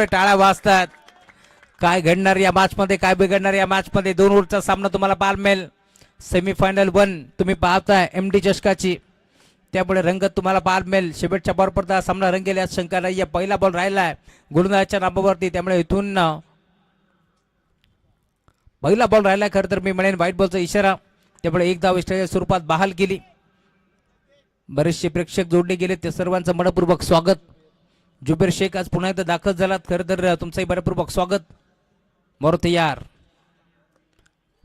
टाळ्या वाजतात. काय घडणार या मॅच मध्ये, काय बिघडणार या मॅच मध्ये? 2 ओव्हरचा सामना तुम्हाला पाहायला मिळेल. सेमीफायनल 1 तुम्ही पाहताय MD चषकाची, त्यामुळे रंगत तुम्हाला पाहायला मिळेल. शेवटच्या बॉलपर्यंत हा सामना रंगेल यात शंका नाही. पहिला बॉल राहिलाय गोलंदाजाच्या नामावरती, त्यामुळे इथून पहिला बॉल राहिला. खरं तर मी म्हणेन व्हाईट बॉलचा इशारा, त्यामुळे एक धाव एक्स्ट्राच्या स्वरूपात बहाल केली. बरेचसे प्रेक्षक जोडले गेले, ते सर्वांचं मनपूर्वक स्वागत. जुबेर शेख आज पुन्हा एकदा दाखल झालात, खरं तर तुमचंही मनपूर्वक स्वागत. मोर तयार,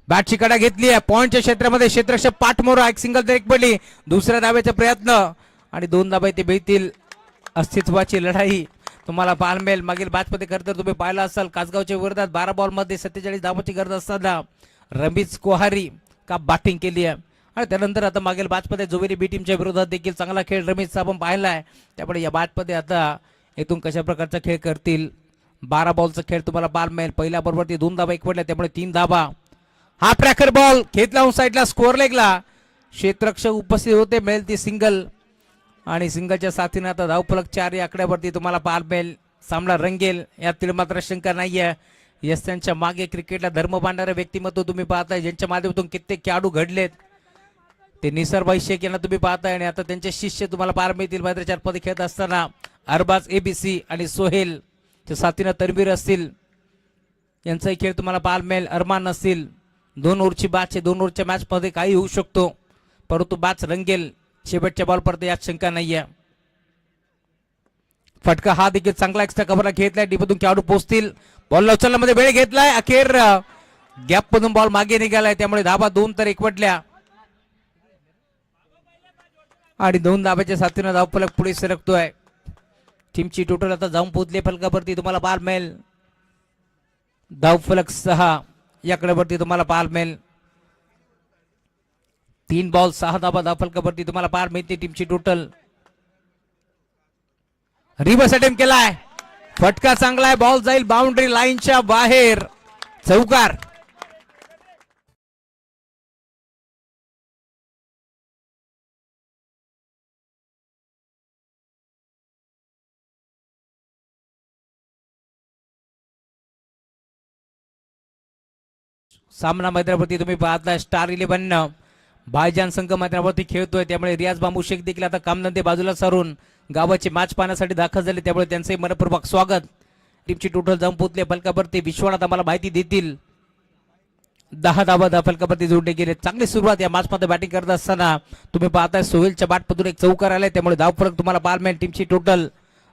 बॅटची कडा घेतली आहे पॉइंटच्या क्षेत्रामध्ये. क्षेत्ररक्षक पाठमोरा, एक सिंगल तर एक पडली. दुसऱ्या धाब्याचा प्रयत्न आणि 2 धाबा ते भेटतील. अस्तित्वाची लढाई तुम्हाला पाहायला मिळेल. मागील मॅच मध्ये खरं तर तुम्ही पाहिला असाल, कासगावच्या विरोधात 12 बॉल मध्ये 47 धावांची गरज असताना रमीज कोहारी का बॅटिंग केली आहे. आणि त्यानंतर आता मागील मॅच मध्ये जोवेरी बी टीमच्या विरोधात देखील चांगला खेळ रमीजचा आपण पाहिला आहे. त्यामुळे या मॅच मध्ये आता इथून कशा प्रकारचा खेळ करतील. 12 बॉलचा खेळ तुम्हाला पाहायला मिळेल. पहिल्या बॉलवरती 2 धाबा एक पडल्या, त्यामुळे 3 धाबा. हा ट्रॅकर बॉल घेतला ऑन साईडला, स्कोअर लेगला. क्षेत्ररक्षक उपस्थित होते, मिळेल ती सिंगल. आणि सिंगलच्या साथीने आता धावफलक 4 या आकड्यावरती तुम्हाला पाहायला मिळेल. सामना रंगेल यातील मात्र शंका नाहीये. यस त्यांच्या मागे क्रिकेटला धर्म बांधणारे व्यक्तिमत्व तुम्ही पाहताय, ज्यांच्या माध्यमातून कित्येक खेळाडू घडलेत. ते निसरभाई शेख यांना तुम्ही पाहताय, आणि आता त्यांचे शिष्य तुम्हाला पाहायला मिळतील मैदानाच्या आतमध्ये खेळत असताना. अरबाज ABC आणि सोहेल च्या साथीने तनवीर असतील, यांचाही खेळ तुम्हाला पाहायला मिळेल. अरमान असतील. 2 ओव्हरची मॅच आहे. 2 ओव्हरच्या मॅच मध्ये काही होऊ शकतो, परंतु मॅच रंगेल शेवटच्या बॉल पर्यंत, यात शंका नाहीये. फटका हा देखील चांगला एक्स्ट्रा कव्हरला घेतलाय. डीपमधून खेळाडू पोहोचतील. बॉल उचलण्यामध्ये वेळ घेतलाय. अखेर गॅप मधून बॉल मागे निघालाय, त्यामुळे धाबा 2 तर एकवटल्या. आणि 2 धाब्याच्या साथीने धावफलक पुढे सरकतोय. टीमची टोटल आता जाऊन पोहोचले फलकावरती तुम्हाला पाहायला मिळेल. धावफलक 6 याकडे वरती तुम्हाला पाहायला मिळेल. 3 बॉल 6 धाबा धावफलकावरती तुम्हाला पाहायला मिळते टीमची टोटल. रिव्हर्स अटेम्प्ट केलाय, फटका चांगला आहे. बॉल जाईल बाउंड्री लाईनच्या बाहेर, चौकार. सामना मैदानावरती तुम्ही पाहताय स्टार 11 भाईजान संघ मैदानावरती खेळतोय, त्यामुळे रियाज बांबू शेख देखील आता कामधंदे बाजूला सारून गावाची मॅच पाहण्यासाठी दाखल झाले, त्यामुळे त्यांचे मनपूर्वक स्वागत. टीमची टोटल जाऊन पोहोचले फलकावरती. विश्वनाथ आम्हाला माहिती देतील. 10 धावा फलकावरती जोडले गेले. चांगली सुरुवात या मॅच मध्ये बॅटिंग करत असताना तुम्ही पाहताय. सोहेलच्या बॅटमधून एक चौकार आलाय, त्यामुळे धावफलक तुम्हाला पाहायला मिळेल. टीमची टोटल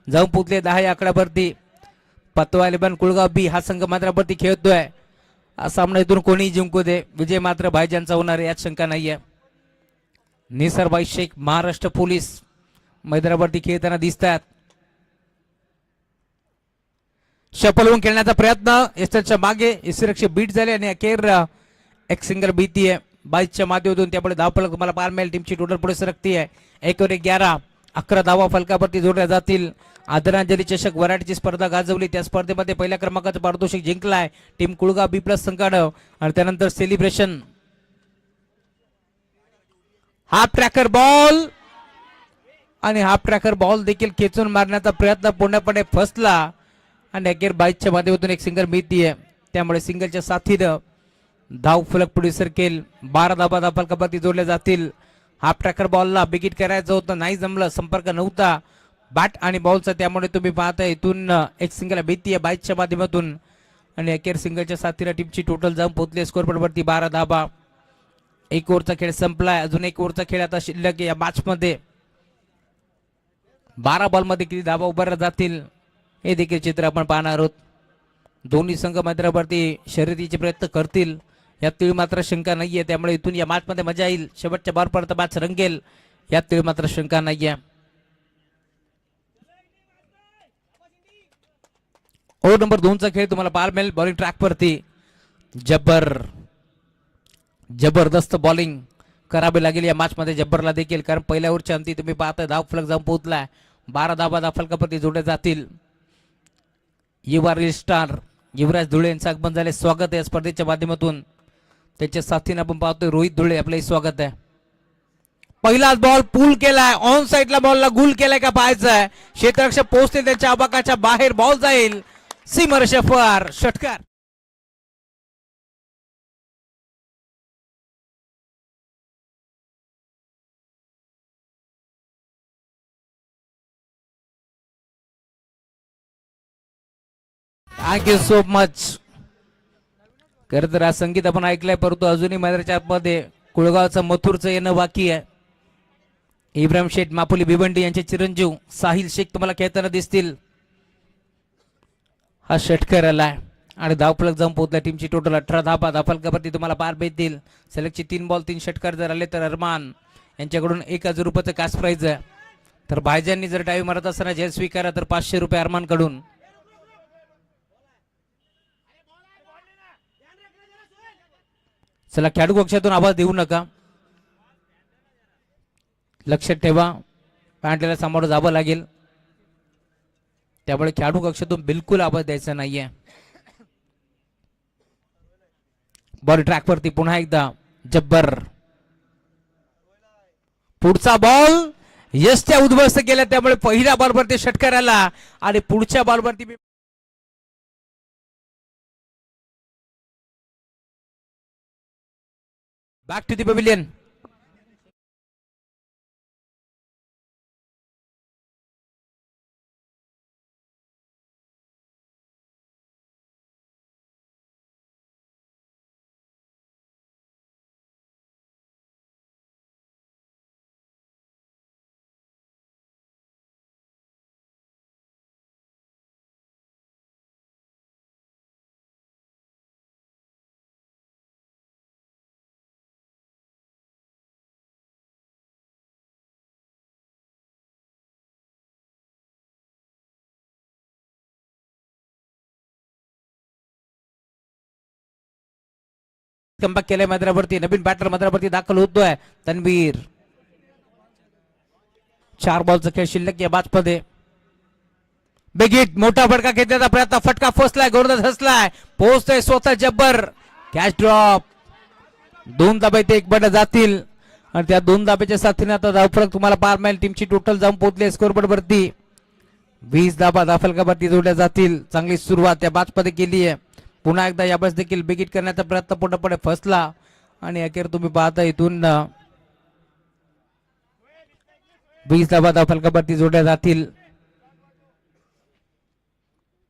जाऊन पोहोचले 10 या आकड्यावरती. पतवा 11 कुळगाव B हा संघ मैदानावरती खेळतोय. हा सामना इथून कोणी जिंकू दे, विजय मात्र भाईजानचा होणार यात शंका नाहीये. निसरभाई शेख महाराष्ट्र पोलीस मैदानावरती खेळताना दिसतात. शफल होऊन खेळण्याचा प्रयत्न, एस्टरच्या मागे इसिरक्षक बीट झाले आणि अखेर एक सिंगल भीतीये 22च्या माध्यमातून, त्यामुळे धावफलक तुम्हाला पाहायला मिळेल. टीमची टोटल पुढे सरकतीये. 1-11 11 धावा फलकावरती जोडल्या जातील. आदरांजली चषक वराडची स्पर्धा गाजवली, त्या स्पर्धेमध्ये पहिल्या क्रमांकाचं पारितोषिक जिंकलाय टीम कुळगाव B+ संघानं. आणि त्यानंतर सेलिब्रेशन. हाफ ट्रॅकर बॉल, आणि हाफ ट्रॅकर बॉल देखील खेचून मारण्याचा प्रयत्न पूर्णपणे फसला, आणि अखेर 22च्या माध्यमातून एक सिंगल मिळतीये, त्यामुळे सिंगलच्या साथीनं धावफलक पुढे सरकेल. 12 धाबा धावफलकावरती जोडल्या जातील. हाफ ट्रॅकर बॉलला बिगिट करायचं होतं, नाही जमलं, संपर्क नव्हता बॅट आणि बॉलचा, त्यामुळे तुम्ही पाहता इथून एक सिंगल भीतीये 22च्या माध्यमातून. आणि अखेर सिंगलच्या साथीला टीमची टोटल जाऊन पोहोचले स्कोरबोर्डवरती 12 धाबा. 1 ओव्हरचा खेळ संपलाय, अजून 1 ओव्हरचा खेळ आता शिल्लक या मॅच मध्ये. 12 बॉल मध्ये किती धाबा उभारल्या जातील हे देखील चित्र आपण पाहणार आहोत. दोन्ही संघ मैदानावरती शर्यतीचे प्रयत्न करतील यात मात्र शंका नाहीये, त्यामुळे इथून या मॅच मध्ये मजा येईल. शेवटच्या बॉलपर्यंत मॅच रंगेल यात मात्र शंका नाहीये. ओव्हर नंबर 2 चा खेळ तुम्हाला पाहायला मिळेल. बॉलिंग ट्रॅक वरती जबरदस्त बॉलिंग करावी लागेल या मॅच मध्ये जब्बरला देखील, कारण पहिल्या ओव्हरच्या अंती तुम्ही पाहता धावफलक जाऊन पोहोचलाय. 12 धाबा धावफलकावरती जोडले जातील. युवा रील स्टार युवराज धुळे यांचं आगमन झाले, स्वागत आहे स्पर्धेच्या माध्यमातून. त्याच्या साथीने आपण पाहतोय रोहित धुळे, आपलंही स्वागत आहे. पहिलाच बॉल पूल केलाय, ऑन साईडला बॉलला गुल केलाय का पाहायचं आहे. क्षेत्ररक्षक पोहोचतील त्यांच्या आबाकाच्या बाहेर, बॉल जाईल सीमारेषा पार षटकार. Thank you so much. खरं तर आज संगीत आपण ऐकलंय, परंतु अजूनही मैदानाच्या आतमध्ये कुळगावचं मथुरचं येणं बाकी आहे. इब्राहिम शेठ मापुली भिवंडी यांचे चिरंजीव साहिल शेख तुम्हाला खेळताना दिसतील. हा षटकार आलाय आणि धावफलक जाऊन पोहोचला. टीमची टोटल 18 धाबा. धावफलकावरती तुम्हाला पार भेटतील. सलगची 3 बॉल 3 षटकार जर आले तर अरमान यांच्याकडून 1000 रुपयाचं कास प्राईज आहे. तर भाईजांनी जर डावी मारत असताना जय स्वीकारा तर 500 रुपये अरमान कडून. चला खेळाडू कक्षातून आवाज देऊ नका, लक्षात ठेवा. पॅन्टला सामोरं जावं लागेल, त्यामुळे खेळाडू कक्षातून बिलकुल आवाज द्यायचा नाहीये. बॉल ट्रॅक वरती पुन्हा एकदा जब्बर. पुढचा बॉल यष्ट्या उद्ध्वस्त केला, त्यामुळे पहिल्या बॉलवरती षटकार आला आणि पुढच्या बॉलवरती back to the pavilion. Comeback केलाय मैदानावरती. नवीन बॅटर मैदानावरती दाखल होतोय तन्वीर. 4 बॉलचा खेळ शिल्लक या मॅचमध्ये. बिगिट मोठा फटका घेतल्याचा प्रयत्न, फटका फसलाय, गोलंदाज हसलाय, पोहोचतोय स्वतः जब्बर. Catch drop. 2 धाबे ते 1 बंड जातील आणि त्या 2 धाब्याच्या साथीने आता धावफलक तुम्हाला पार मिळेल. टीमची टोटल जाऊन पोहोचली स्कोरबोर्ड वरती. 20 धाबा धावफलकावरती जोडल्या जातील. चांगली सुरुवात या मॅचमध्ये केली आहे. पुन्हा एकदा यावेळेस देखील बिगिट करण्याचा प्रयत्न पूर्णपणे फसला आणि अखेर तुम्ही पाहता इथून 20 धाबा धावफलकावरती जोडल्या जातील.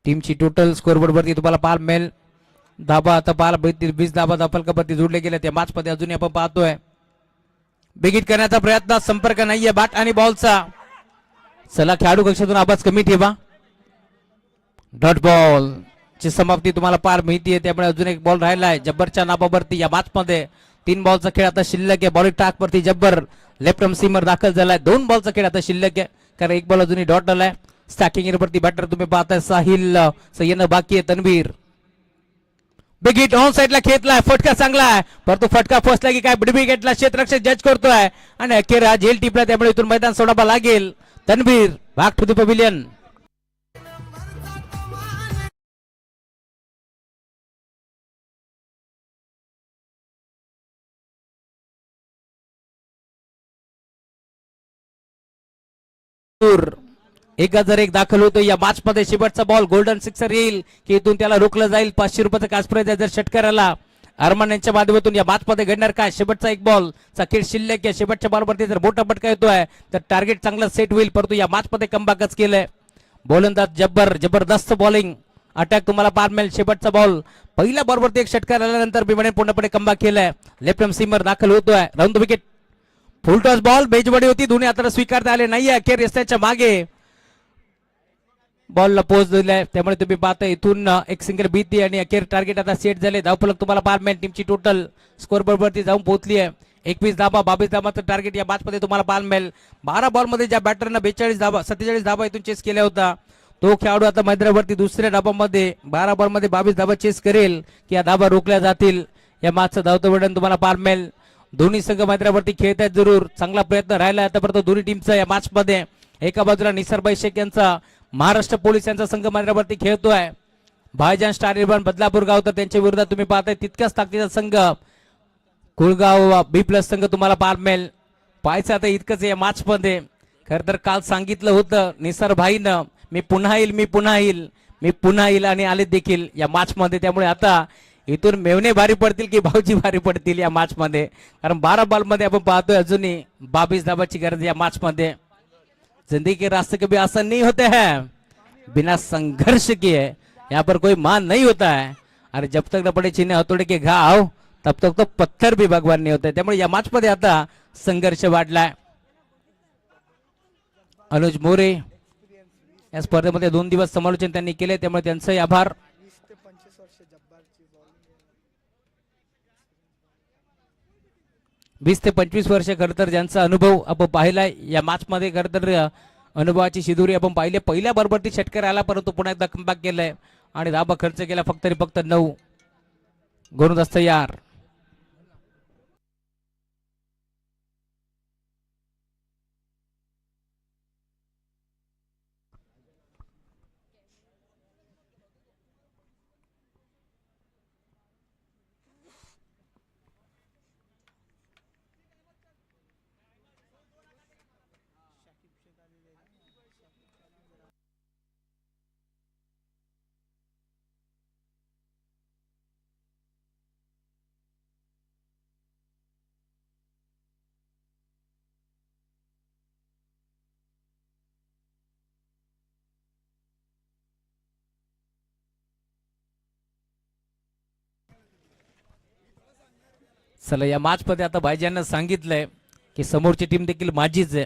टीमची टोटल स्कोरबोर्ड वरती तुम्हाला पार मिळेल. धाबा आता पाहायला भेटतील. 20 धाबा धावफलकावरती जोडले गेले. त्या मॅच मध्ये अजूनही आपण पाहतोय बिगिट करण्याचा प्रयत्न, संपर्क नाहीये बॅट आणि बॉलचा. चला खेळाडू कक्षातून आवाज कमी ठेवा. डॉट बॉल ची समाप्ती तुम्हाला पार माहिती आहे, त्यामुळे अजून एक बॉल राहिलाय जब्बरच्या नाबावरती. या मॅच मध्ये 3 बॉलचा खेळ आता शिल्लक आहे. बॉलिंग ट्रॅक वरती जब्बर लेफ्ट आर्म सीमर दाखल झालाय. 2 बॉलचा खेळ आता शिल्लक आहे, कारण 1 बॉल अजूनही डॉट आलाय. स्टॅकिंग वरती बॅटर तुम्ही पाहताय साहिल येणं बाकी आहे. तन्वीर बिगिट ऑन साइडला खेळलाय, फटका चांगला आहे, परंतु फटका फसला की काय विकेटला क्षेत्ररक्षक जज करतोय आणि अखेर हा झेल टिपला, त्यामुळे इथून मैदान सोडावं लागेल. Tanveer back to the pavilion. एक 1001 दाखल होतो या मॅच मध्ये. शेवटचा बॉल गोल्डन सिक्सर येईल की इथून त्याला रोखलं जाईल. 500 रुपयाचा कास प्राइज जर षटकाराला. अरमान यांच्या माध्यमातून या मॅच मध्ये घडणार काय? शेवटचा 1 बॉल चा खेळ शिल्लक आहे. शेवटच्या बॉलवरती जर मोठा फटका येतोय तर टार्गेट चांगला सेट होईल, परंतु या मॅच मध्ये कमबॅकच केलंय. गोलंदाज जबरदस्त बॉलिंग अटॅक तुम्हाला पार मिळेल. शेवटचा बॉल पहिल्या बॉलवरती एक षटकार आल्यानंतर बिमणे पूर्णपणे कमबॅक केलाय. लेफ्ट आर्म सीमर दाखल होतोय. Round the wicket. Full toss ball बेजबडी होती, दोन्ही आता स्वीकारता आले नाहीये. अखेर रस्त्याच्या मागे बॉलला पोच दिलाय, त्यामुळे तुम्ही पाहता इथून एक सिंगल भीती आणि अखेर टार्गेट आता सेट झाले. धावफलक तुम्हाला पार मिळेल. टीमची टोटल स्कोरबोर्ड वरती जाऊन पोहोचली आहे. 21 धाबा 22 धाबाचं टार्गेट या मॅच मध्ये तुम्हाला पार मिळेल. 12 बॉल मध्ये ज्या बॅटरनं 42 धाबा 47 धाबा इथून चेस केल्या होता, तो खेळाडू आता मैदानावरती दुसऱ्या धाबामध्ये 12 बॉल मध्ये 22 धाबा चेस करेल की या धाबा रोखल्या जातील. या मॅचचं धावतं वर्णन तुम्हाला पार मिळेल. दोन्ही संघ मैदानावरती खेळत आहेत जरूर. चांगला प्रयत्न राहिला आतापर्यंत दोन्ही टीमचा या मॅच मध्ये. एका बाजूला निसरबाई शेख यांचा महाराष्ट्र पोलीस यांचा संघ मैदानावरती खेळतोय. भाईजान स्टार इलेव्हन बदलापूर गाव, तर त्यांच्या विरोधात तुम्ही पाहताय तितक्याच ताकदीचा संघ कुळगाव B+ संघ तुम्हाला पार मिळेल. पाहायचं आता इतकंच या मॅच मध्ये. खर तर काल सांगितलं होतं निसर भाईनं, मी पुन्हा येईल मी पुन्हा येईल आणि आले देखील या मॅच मध्ये. त्यामुळे आता इथून मेवणे भारी पडतील की भाऊजी भारी पडतील या मॅच मध्ये, कारण 12 बॉल मध्ये आपण पाहतोय अजूनही 22 धाबाची गरज या मॅच मध्ये. जिंदगी के रास्ते कभी आसान नहीं होते हैं, बिना संघर्ष किए यहाँ पर कोई मान नहीं होता है, और जब तक न पड़े छीने हथौड़े के घाव तब तक तो पत्थर भी भगवान नहीं होते. त्यामुळे या मॅच मध्ये आता संघर्ष वाढलाय. अनुज मोरे या स्पर्धेमध्ये 2 दिवस समालोचन त्यांनी केले, त्यामुळे त्यांचे आभार. 20 ते 25 वर्ष खरं तर ज्यांचा अनुभव आपण पाहिलाय या मॅच मध्ये. खरं तर अनुभवाची शिदोरी आपण पाहिले. पहिल्या बरोबरती षटकार आला, परंतु पुन्हा एकदा कमबॅक केलाय आणि धाबा खर्च केला फक्त 9. गोलंदाज तयार. चला या मॅच मध्ये आता भाईजांना सांगितलंय की समोरची टीम देखील माझीच आहे,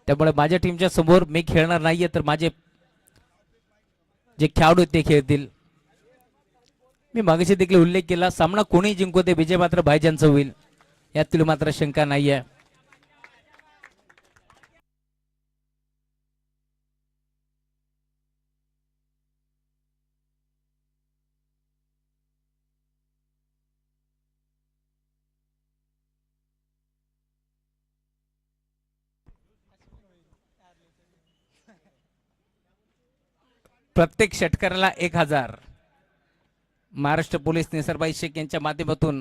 त्यामुळे माझ्या टीमच्या समोर मी खेळणार नाहीये, तर माझे जे खेळाडू ते खेळतील. मी मागेशी देखील उल्लेख केला, सामना कोणी जिंकू दे विजय मात्र भाईजांचा होईल, यातील मात्र शंका नाहीये. प्रत्येक षटकाराला 1000 महाराष्ट्र पोलीस निसरबाई शेख यांच्या माध्यमातून,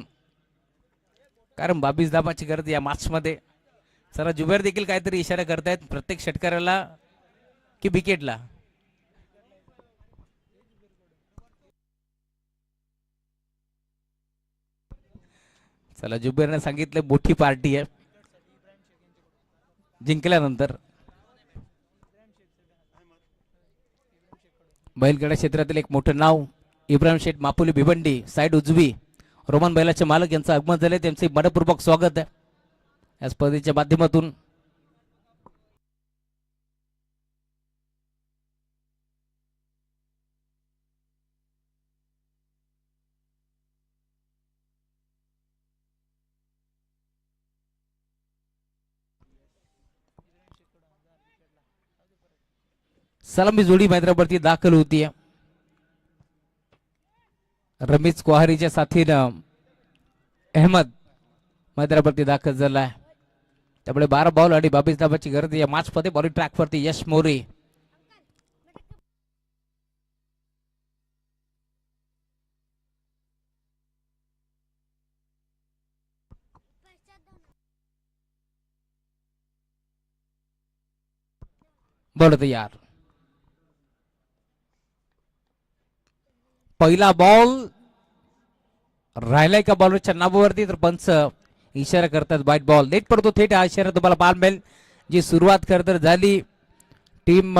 कारण 22 धाबाची गरज या मॅच मध्ये. सर जुबेर देखील काहीतरी इशारा करतायत, प्रत्येक षटकाराला की विकेटला. चला जुबेरने सांगितलं मोठी पार्टी आहे जिंकल्यानंतर. बैलगाडा क्षेत्रातील एक मोठं नाव इब्राहिम शेठ मापुली भिवंडी, साईड उजवी रोमन बैलाचे मालक यांचं आगमन झाले, त्यांचे मनपूर्वक स्वागत आहे या स्पर्धेच्या माध्यमातून. सलामी जोडी मैदानावरती दाखल होती. रमेश कोहारीच्या साथीनं अहमद मैदानावरती दाखल झालाय. त्यामुळे 12 बॉल आणि 22 धाबाची गरज या मॅच मध्ये. बॉलिंग ट्रॅक वरती यश मोरे. बॉल तयार. पहिला बॉल राहिलाय का बॉलरच्या नावावरती, तर पंच इशारा करतात वाईट बॉल. नेट पडतो थेट, हा इशारा तुम्हाला पाहायला मिळेल. जी सुरुवात खरं तर झाली टीम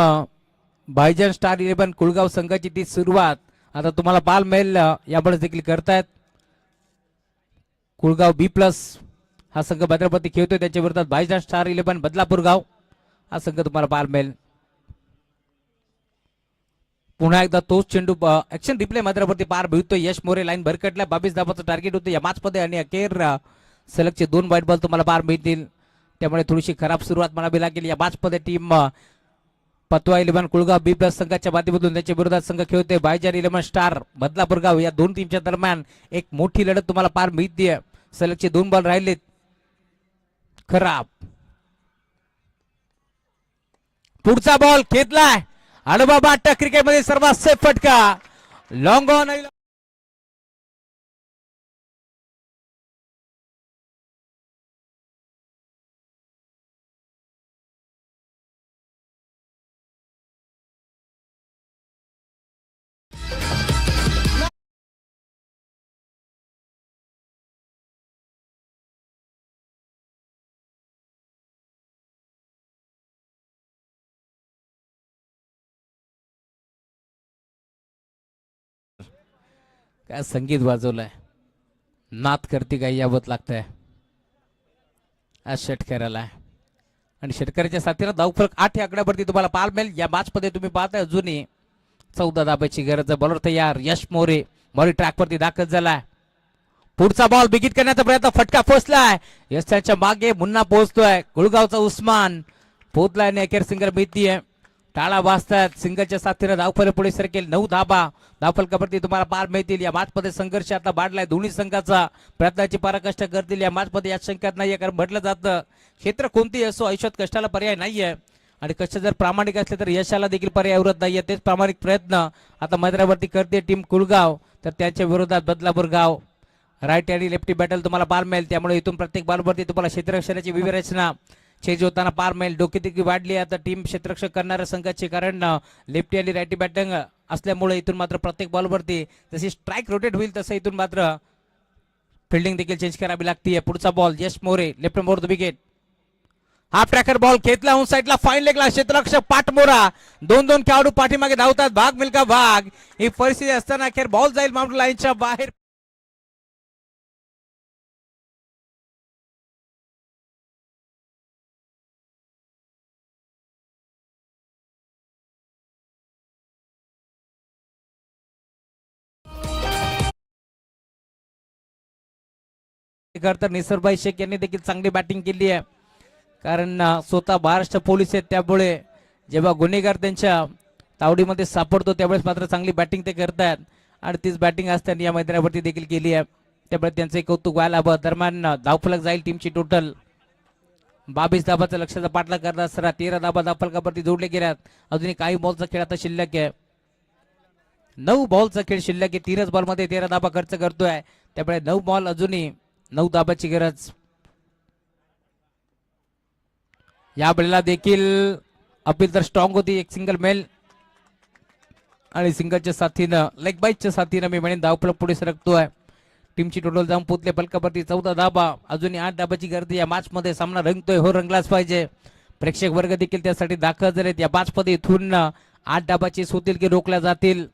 भाईजान स्टार 11 कुळगाव संघाची, ती सुरुवात आता तुम्हाला पाहायला मिळेल यामुळे देखील करतायत. कुळगाव B+ हा संघ भद्रावती खेळतोय, त्याच्या विरोधात भाईजान स्टार 11 बदलापूर गाव हा संघ तुम्हाला पाहायला मिळेल. पुन्हा एकदा तोच चेंडू ऍक्शन रिप्ले मैदानावरती पार भिडतोय. यश मोरे लाईन भरकटला. 22 धाबाचं टार्गेट होतं या मॅच मध्ये आणि अखेर सलगचे 2 वाईट बॉल तुम्हाला पार मिळतील. त्यामुळे थोडीशी खराब सुरुवात म्हणावी लागेल या मॅच मध्ये. टीम पतवा 11 कुळगाव B+ संघाच्या माध्यमातून त्याच्या विरोधात संघ खेळतोय भाईजान 11 स्टार बदलापूर गाव. या दोन टीमच्या दरम्यान एक मोठी लढत तुम्हाला पार मिळते. सलगचे 2 बॉल राहिलेत खराब. पुढचा बॉल खेचलाय आणि बाबा क्रिकेटमध्ये सर्वात सेफ फटका लॉंग ऑन. काय संगीत वाजवलंय, नात करती काही यावत लागतंय आज शेतकऱ्याला. आणि शेतकऱ्याच्या साथीला धावफलक 8 या आकड्यावरती तुम्हाला पाहायला मिळेल. या मॅच मध्ये तुम्ही पाहताय अजूनही 14 धाब्याची गरज आहे. बॉलर तयार, यश मोरे बॉल ट्रॅक वरती दाखल झालाय. पुढचा बॉल बिगिट करण्याचा प्रयत्न, फटका फसलाय. यशाच्या मागे मुन्ना पोहोचतोय. गुळगावचा उस्मान पोहोचलाय आणि अखेर सिंगल मिळतीये. टाळा वाजतात. सिंगलच्या साथीने धावफलक पुढे सरकेल. 9 धाबा धावफलकावरती तुम्हाला पार मिळतील. या मॅच मध्ये संघर्ष आता वाढलाय. दोन्ही संघाचा प्रयत्नाची पराकाष्ठा करतील या मॅच मध्ये, यात शंकाच नाहीये. कारण म्हटलं जातं क्षेत्र कोणतीही असो, आयुष्यात कष्टाला पर्याय नाहीये. आणि कष्ट जर प्रामाणिक असले तर यशाला देखील पर्याय उरत नाहीये. तेच प्रामाणिक प्रयत्न आता मैदानावरती करते टीम कुळगाव. तर त्यांच्या विरोधात बदलापूर गाव. राईट आणि लेफ्टी बॅटल तुम्हाला पार मिळेल. त्यामुळे इथून प्रत्येक बॉलवरती तुम्हाला क्षेत्ररक्षणाची व्यूहरचना चेंज होताना पार मिळेल. डोकेदेखील वाढली आता टीम क्षेत्ररक्षक करणाऱ्या संघाची, कारण लेफ्टी आणि राईटी बॅटिंग असल्यामुळे इथून मात्र प्रत्येक बॉलवरती जशी स्ट्राईक रोटेट होईल तसं इथून मात्र फिल्डिंग देखील चेंज करावी लागते. पुढचा ball Yash More left more the wicket. Half tracker ball खेचला ऑन साइडला, फाईन लेगला क्षेत्ररक्षक पाठमोरा. 2-2 खेळाडू पाठीमागे धावतात. भाग मिल्का भाग. ही परिस्थिती असताना अखेर बॉल जाईल माउंट लाईनच्या बाहेर. तर निसरभाई शेख यांनी देखील चांगली बॅटिंग केली आहे. कारण स्वतः महाराष्ट्र पोलीस आहेत, त्यामुळे जेव्हा गुन्हेगार त्यांच्या तावडीमध्ये सापडतो त्यावेळेस मात्र चांगली बॅटिंग ते करतात. आणि तीच बॅटिंग आज त्यांनी या मैदानावरती देखील केली आहे. त्यामुळे त्यांचे कौतुक व्हायला हवं. दरम्यान धावफलक जाईल टीमची टोटल 22 धाबाचा लक्षाचा पाठलाग करत असताना 13 धाबा धावफलकावरती जोडले गेल्यात. अजूनही काही बॉलचा खेळ आता शिल्लक आहे. 9 बॉलचा खेळ शिल्लक आहे. 3च बॉलमध्ये 13 धाबा खर्च करतोय. त्यामुळे 9 बॉल अजूनही 9 धाबाची गरज. या वेळेला देखील अपील तर स्ट्रॉंग होती. एक सिंगल मेल आणि सिंगलच्या साथीनं लेग बाईटच्या साथीनं मी म्हणेन धावफलक पुढे सरकतोय. टीमची टोटल जाऊन पोचले फलकावरती 14 धाबा. अजूनही 8 धाबाची गर्दी. या मॅच मध्ये सामना रंगतोय, हो रंगलाच पाहिजे. प्रेक्षक वर्ग देखील त्यासाठी दाखल झालेत. या मॅच मध्ये इथून 8 धाबाची होतील की रोखल्या जातील.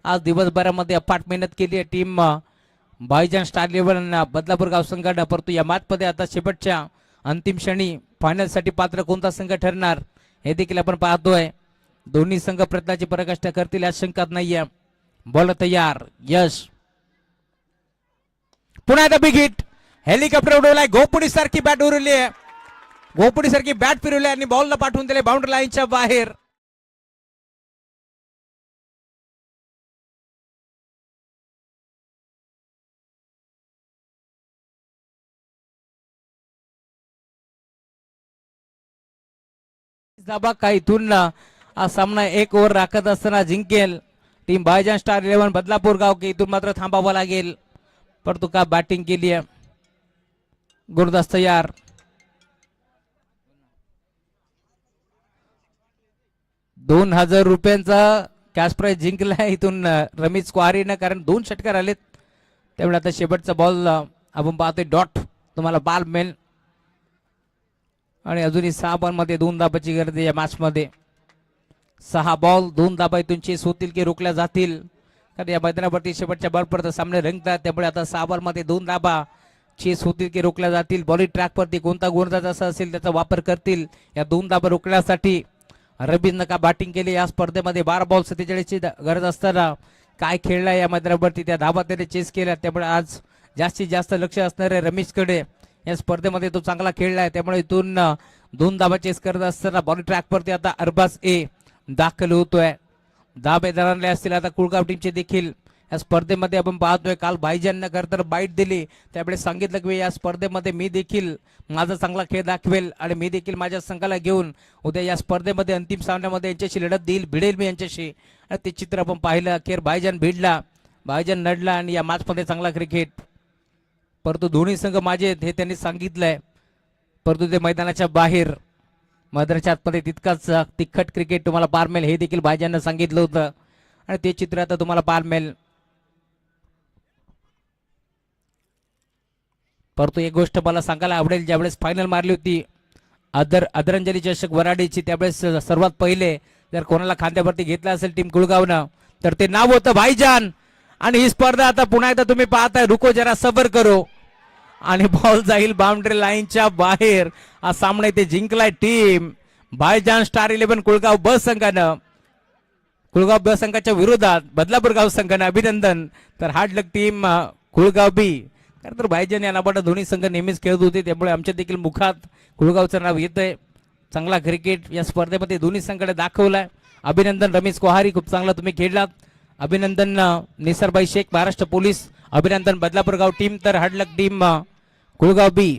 आज दिवसभरामध्ये अफाट मेहनत केली आहे टीम भाईजान स्टार 11 बदलापूर गाव संघानं. परंतु या मॅच मध्ये आता शेवटच्या अंतिम क्षणी फायनल साठी पात्र कोणता संघ ठरणार हे देखील आपण पाहतोय. दोन्ही संघ प्रयत्नाची पराकाष्ठा करतील यात शंकाच नाहीये. बॉल तयार, यश पुन्हा एकदा बिग हिट. हेलिकॉप्टर उडवलाय. गोपुडी सारखी बॅट उरली आहे. गोपुडी सारखी बॅट फिरवली आणि बॉलला पाठवून दिले बाउंड्री लाईनच्या बाहेर. का इथून सामना 1 ओव्हर राखत असताना जिंकेल टीम भाईजान स्टार 11 बदलापूर गाव. की इथून मात्र थांबावं लागेल. परंतु का बॅटिंग केली आहे. गुरदास तयार. ₹2000 कॅश प्राइज जिंकलाय इथून रमेश क्वारीनं, कारण 2 षटकार आलेत. त्यामुळे आता शेवटचा बॉल आपण पाहतोय डॉट तुम्हाला बाल मिळेल. आणि अजूनही 6 बॉल मध्ये 2 धाबाची गरज या मॅच मध्ये. 6 बॉल 2 धाबा इथून चेस होतील की रोखल्या जातील. कारण या मैदानावरती शेवटच्या बॉलपर्यंत सामने रंगतात. त्यामुळे आता 6 बॉल मध्ये 2 धाबा चेस होतील की रोखल्या जातील. बॉलिंग ट्रॅक वरती कोणता गोलंदाज असा असेल त्याचा वापर करतील या 2 धाबा रोखण्यासाठी. रबीनं का बॅटिंग केली या स्पर्धेमध्ये. 12 बॉल 47ची गरज असताना काय खेळला या मैदानावरती, त्या धाबा त्याने चेस केल्या. त्यामुळे आज जास्तीत जास्त लक्ष असणार आहे रमेशकडे. या स्पर्धेमध्ये तो चांगला खेळलाय. त्यामुळे इथून 2 धाबा चेस करत असताना बॉलिंग ट्रॅक वरती आता अरबाज ए दाखल होतोय. धाबे दरांले असतील आता कुळगाव टीमचे देखील. या स्पर्धेमध्ये आपण पाहतोय काल भाईजाननं खरं बाईट दिली. त्यामुळे सांगितलं की या स्पर्धेमध्ये मी देखील माझा चांगला खेळ दाखवेल आणि मी देखील माझ्या संघाला घेऊन उद्या या स्पर्धेमध्ये अंतिम सामन्यामध्ये यांच्याशी लढत देईल, भिडेल मी यांच्याशी. आणि ते चित्र आपण पाहिलं. अखेर भाईजान भिडला, भाईजान लढला आणि या मॅच मध्ये चांगला क्रिकेट. परंतु दोन्ही संघ माझे आहेत हे त्यांनी सांगितलंय. परंतु ते मैदानाच्या बाहेर मैदानाच्या आतमध्ये तितकाच तिखट क्रिकेट तुम्हाला पाहायला मिळेल हे देखील भाईजाननं सांगितलं होतं. आणि ते चित्र आता तुम्हाला पाहायला मिळेल. परंतु एक गोष्ट मला सांगायला आवडेल, ज्यावेळेस फायनल मारली होती आदरांजली चषक वराडीची, त्यावेळेस सर्वात पहिले जर कोणाला खांद्यावरती घेतला असेल टीम कुळगावनं तर ते नाव होतं भाईजान. आणि ही स्पर्धा आता पुन्हा एकदा तुम्ही पाहताय, रुको जरा सबर करो, आणि बॉल जाईल बाउंड्री लाईनच्या बाहेर. हा सामना इथे जिंकलाय टीम भाईजान स्टार 11 कुळगाव ब संघानं. कुळगाव ब संघाच्या विरोधात बदलापूर गाव संघानं अभिनंदन. तर हार्ड लक टीम कुळगाव बी. खरं तर भाईजान या नावाला दोन्ही संघ नेहमीच खेळत होते, त्यामुळे आमच्या देखील मुखात कुळगावचं नाव येतंय. चांगला क्रिकेट या स्पर्धेमध्ये दोन्ही संघाने दाखवलाय. अभिनंदन रमेश कोहारी, खूप चांगला तुम्ही खेळलात. अभिनंदन निसारबाई शेख महाराष्ट्र पोलीस. अभिनंदन बदलापूर गाव टीम. तर हार्ड लक टीम कुळगाव बी.